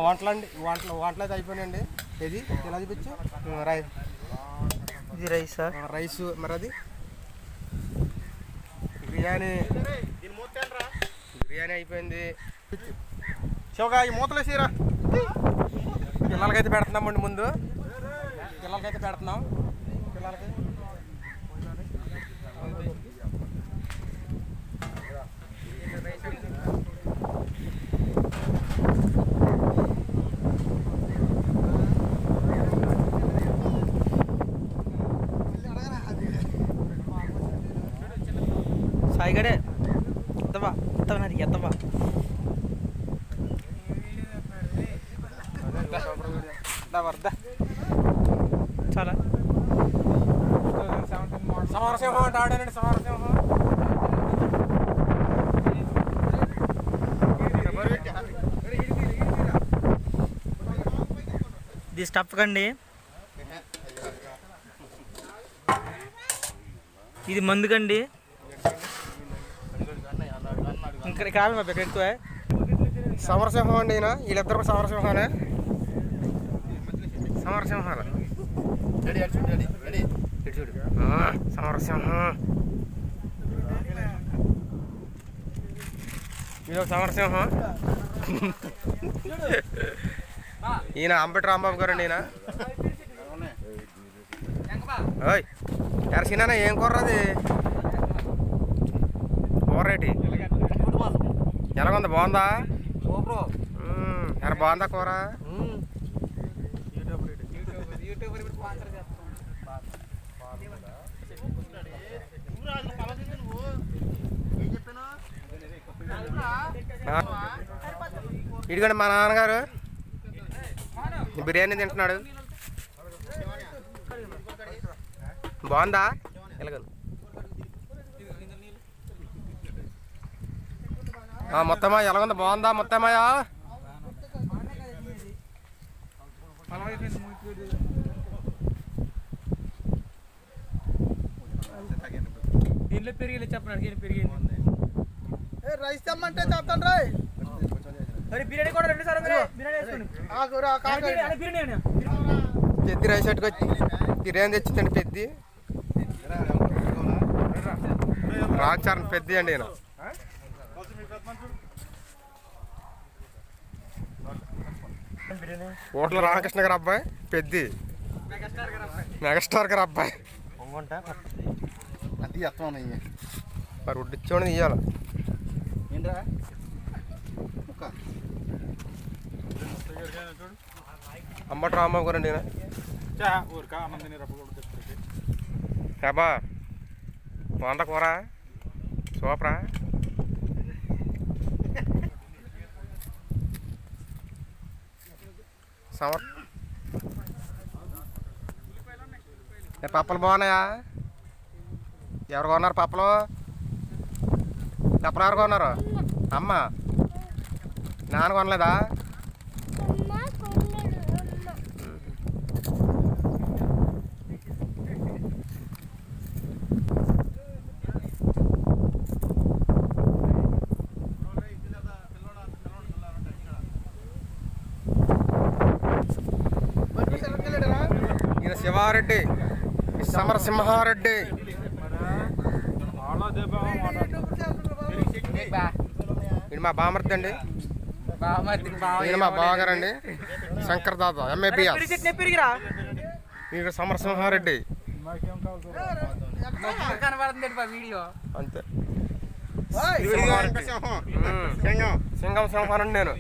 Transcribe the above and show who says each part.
Speaker 1: వంటలండి వంటలు అయితే అయిపోయినాయండి. ఇది ఇలా చూపించు.
Speaker 2: ఇది రైసా?
Speaker 1: రైస్. మరి అది బిర్యానీ అయిపోయింది. శివగా ఈ మూతలు వేసిరా. పిల్లలకైతే పెడుతున్నామండి. ముందు పిల్లలకైతే పెడుతున్నాం. పిల్లలకి
Speaker 2: సాయిగడే ఎత్తవా ఎత్తవనది ఎత్తవా. చాలా
Speaker 1: సమరసింహం అంటే ఆడానండి. సమరసింహం
Speaker 2: ఇది స్టఫ్ కండి. ఇది మందుకండి. ఇక్కడ కాలం ఎక్కువ.
Speaker 1: సమరసింహం అండి. ఈయన వీళ్ళిద్దరు కూడా సమరసింహాలే. సమరసింహాలు సమరసింహం. ఇది సమరసింహం. ఈయన అంబటి రాంబాబు గారు అండి. ఈయన ఎరసినా ఏం కూరది? కూరేటి ఎలాగుంది? బాగుందా? ఎర బాగుందా కూర? ఇదిగోండి మా నాన్నగారు బిర్యానీ తింటున్నాడు. బాగుందా? ఎలాగ మొత్తమా ఎలాగుంది? బాగుందా మొత్తమయ్యా?
Speaker 2: దీంట్లో పెరిగి చెప్పండి. పెరిగింది
Speaker 1: రైస్ తెమ్మంటే చెప్తాను. రాయ్
Speaker 2: బిర్యానీ కూడా 2 సార్లు
Speaker 1: పెద్ద రైస్ పెట్టుకొచ్చి బిర్యానీ తెచ్చిందండి. పెద్ది రాచారణ పెద్ద అండి. నేను హోటల్ రామకృష్ణ గారు అబ్బాయి పెద్ది. మెగాస్టార్ గారు అబ్బాయి. అది మరి ఉడ్డిచ్చోని ఇయ్యాలి. అంబటి రాంబాబు గారు అండి. అబ్బా బాగుందా కూర? సూపరా? పప్పలు బాగున్నాయా? ఎవరు కొన్నారు పప్పలు? పప్పలు ఎవరు కొన్నారు? అమ్మ. నాన్న కొనలేదా? ఈయన శివారెడ్డి, సమరసింహారెడ్డి. ఇది మా బామర్ది అండి. ఈయన మా బావగారండి. శంకర్ దాదా MABS. ఈయన సమరసింహారెడ్డి. అంతే. సింగం సింహానండి నేను.